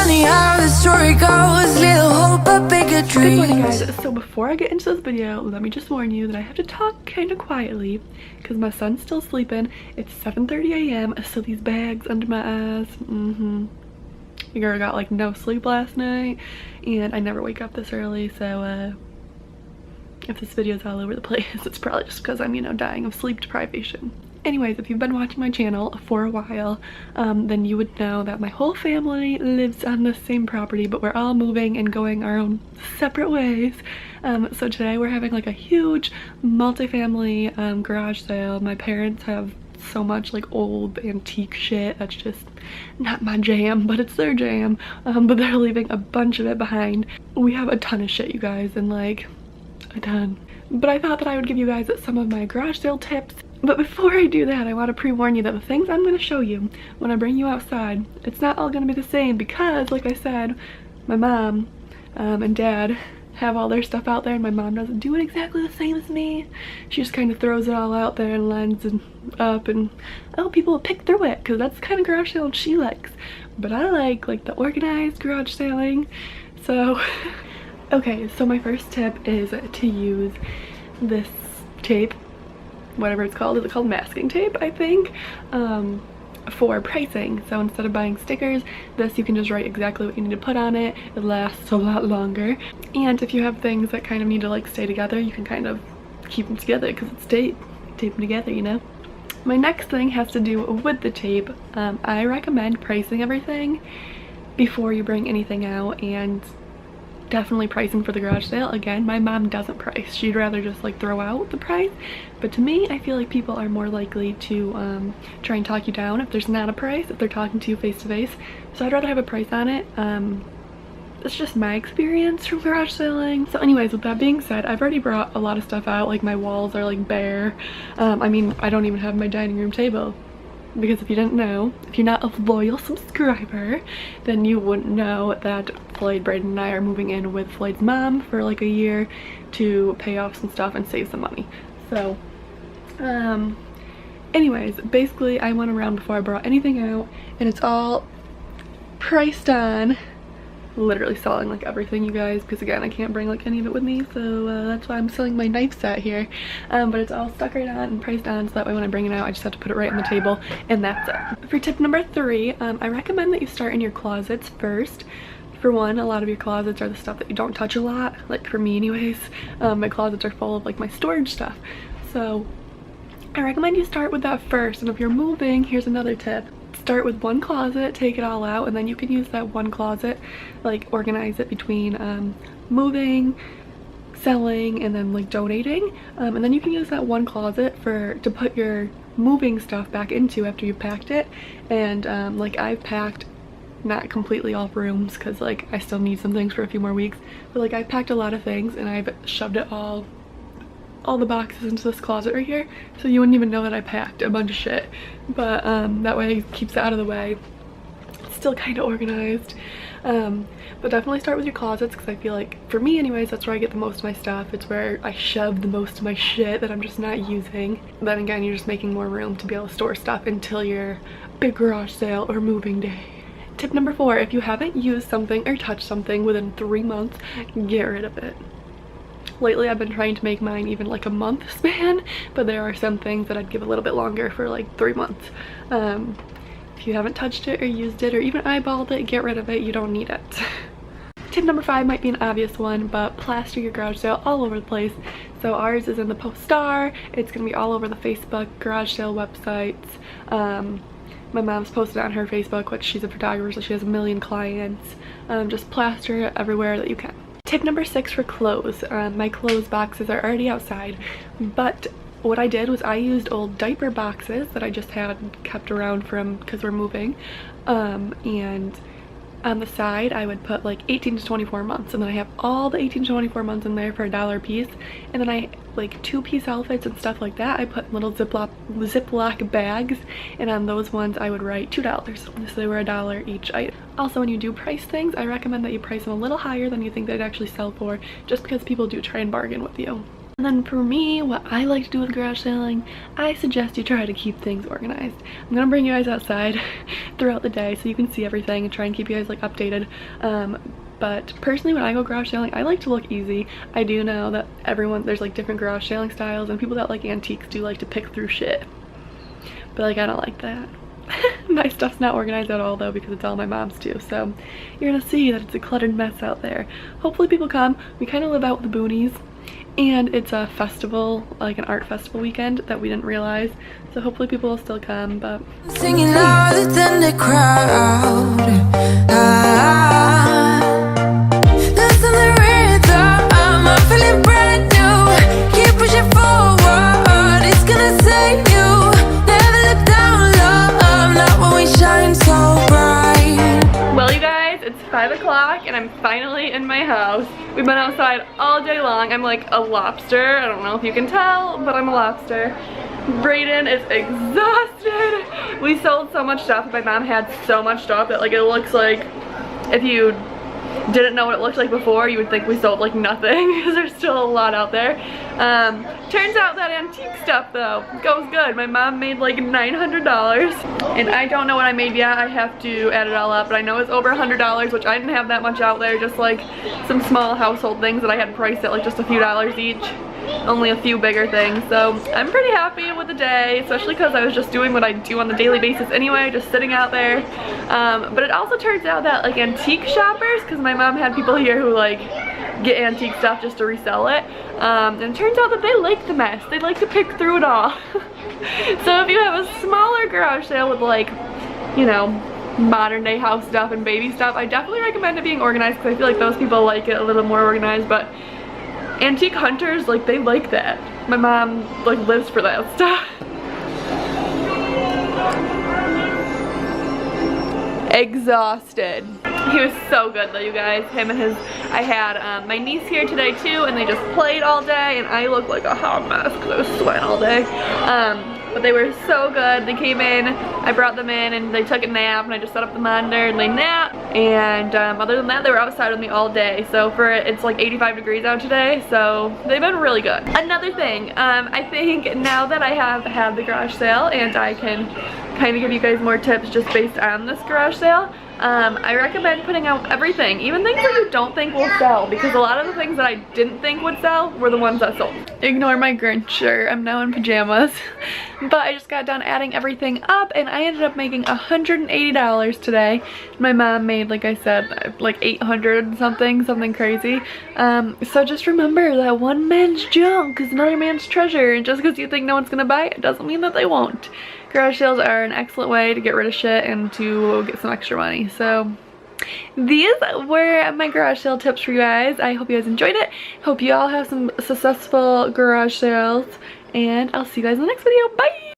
funny how the story goes. Little hope, but bigger dreams. Good morning, guys. So before I get into this video, let me just warn you that I have to talk kind of quietly because my son's still sleeping. It's 7:30 a.m. so these bags under my eyes, your girl got like no sleep last night, and I never wake up this early, so if this video is all over the place, it's probably just because I'm, you know, dying of sleep deprivation. Anyways, if you've been watching my channel for a while, then you would know that my whole family lives on the same property, but we're all moving and going our own separate ways. So today we're having like a huge multi-family garage sale. My parents have so much like old antique shit that's just not my jam, but it's their jam. But they're leaving a bunch of it behind. We have a ton of shit, you guys, and like a ton. But I thought that I would give you guys some of my garage sale tips. But before I do that, I want to pre-warn you that the things I'm going to show you when I bring you outside, it's not all going to be the same because, like I said, my mom and dad have all their stuff out there, and my mom doesn't do it exactly the same as me. She just kind of throws it all out there and lines and up, and oh, people will pick through it because that's the kind of garage sale she likes. But I like the organized garage selling. So okay, so my first tip is to use this tape, whatever it's called. Is it called masking tape, I think, for pricing. So instead of buying stickers, this you can just write exactly what you need to put on it. It lasts a lot longer, and if you have things that kind of need to like stay together, you can kind of keep them together because it's tape them together, you know. My next thing has to do with the tape. I recommend pricing everything before you bring anything out, and definitely pricing for the garage sale. Again, my mom doesn't price. She'd rather just like throw out the price, but to me, I feel like people are more likely to try and talk you down if there's not a price, if they're talking to you face to face. So I'd rather have a price on it. That's just my experience from garage selling. So anyways, with that being said, I've already brought a lot of stuff out. Like my walls are like bare. I mean, I don't even have my dining room table, because if you didn't know, if you're not a loyal subscriber, then you wouldn't know that Floyd, Brayden, and I are moving in with Floyd's mom for like a year to pay off some stuff and save some money. So anyways, basically I went around before I brought anything out, and it's all priced on. Literally selling like everything, you guys, because again, I can't bring like any of it with me, so that's why I'm selling my knife set here. But it's all stuck right on and priced on, so that way when I bring it out, I just have to put it right on the table, and that's it. For tip number 3, I recommend that you start in your closets first. For one, a lot of your closets are the stuff that you don't touch a lot, like for me anyways. My closets are full of like my storage stuff, so I recommend you start with that first. And if you're moving, here's another tip. Start with one closet, take it all out, and then you can use that one closet, like organize it between moving, selling, and then like donating, and then you can use that one closet to put your moving stuff back into after you've packed it. And like I've packed not completely all rooms because like I still need some things for a few more weeks, but like I've packed a lot of things and I've shoved it all the boxes into this closet right here, so you wouldn't even know that I packed a bunch of shit. But that way it keeps it out of the way. It's still kind of organized. But definitely start with your closets, because I feel like, for me anyways, that's where I get the most of my stuff. It's where I shove the most of my shit that I'm just not using. Then again, you're just making more room to be able to store stuff until your big garage sale or moving day. Tip number 4, if you haven't used something or touched something within 3 months, get rid of it. Lately I've been trying to make mine even like a month span, but there are some things that I'd give a little bit longer for like 3 months. If you haven't touched it or used it or even eyeballed it, get rid of it. You don't need it. Tip number 5 might be an obvious one, but plaster your garage sale all over the place. So ours is in the Post-Star. It's gonna be all over the Facebook garage sale websites. My mom's posted on her Facebook, which she's a photographer, so she has a million clients. Just plaster it everywhere that you can. Tip number 6 for clothes. My clothes boxes are already outside, but what I did was I used old diaper boxes that I just had kept around from because we're moving, and on the side I would put like 18 to 24 months, and then I have all the 18 to 24 months in there for $1 a piece. And then I like 2-piece outfits and stuff like that, I put in little Ziploc bags, and on those ones I would write $2, so they were $1 each item. Also, when you do price things, I recommend that you price them a little higher than you think they'd actually sell for, just because people do try and bargain with you. And then for me, what I like to do with garage sailing, I suggest you try to keep things organized. I'm gonna bring you guys outside throughout the day so you can see everything and try and keep you guys like updated. But personally, when I go garage sailing, I like to look easy. I do know that there's like different garage sailing styles, and people that like antiques do like to pick through shit. But like, I don't like that. My stuff's not organized at all though, because it's all my mom's too. So you're gonna see that it's a cluttered mess out there. Hopefully people come. We kind of live out in the boonies, and it's a festival, like an art festival weekend that we didn't realize. So hopefully people will still come, but Singing louder than the crowd. Listen the rhythm, I'm feeling brand new. Keep pushing forward, it's gonna save you. Never look down, love, not when we shine so bright. well, you guys, it's 5 o'clock and I'm finally in my house. We've been outside all day long. I'm like a lobster. I don't know if you can tell, but I'm a lobster. Brayden is exhausted. We sold so much stuff. My mom had so much stuff that like it looks like, if you didn't know what it looked like before, you would think we sold like nothing, because there's still a lot out there. Turns out that antique stuff though goes good. My mom made like $900, and I don't know what I made yet. I have to add it all up, but I know it's over $100, which I didn't have that much out there. Just like some small household things that I had priced at like just a few dollars each. Only a few bigger things. So I'm pretty happy with the day, especially because I was just doing what I do on a daily basis anyway, just sitting out there. But it also turns out that like antique shoppers, because my mom had people here who like get antique stuff just to resell it, and it turns out that they like the mess. They like to pick through it all. So if you have a smaller garage sale with like, you know, modern day house stuff and baby stuff, I definitely recommend it being organized, because I feel like those people like it a little more organized. But antique hunters, like, they like that. My mom like lives for that stuff. Exhausted. He was so good though, you guys. Him and his, I had my niece here today too, and they just played all day, and I look like a hot mess because I was sweating all day. But they were so good. They came in, I brought them in, and they took a nap, and I just set up the monitor and they napped. And other than that, they were outside with me all day. So it's like 85 degrees out today, so they've been really good. Another thing, I think now that I have had the garage sale and I can kind of give you guys more tips just based on this garage sale, I recommend putting out everything, even things that you don't think will sell, because a lot of the things that I didn't think would sell were the ones that sold. Ignore my Grinch shirt, I'm now in pajamas. But I just got done adding everything up, and I ended up making $180 today. My mom made, like I said, like 800 something crazy. So just remember that one man's junk is another man's treasure, and just because you think no one's gonna buy it doesn't mean that they won't. Garage sales are an excellent way to get rid of shit and to get some extra money. So these were my garage sale tips for you guys. I hope you guys enjoyed it. Hope you all have some successful garage sales, and I'll see you guys in the next video. Bye!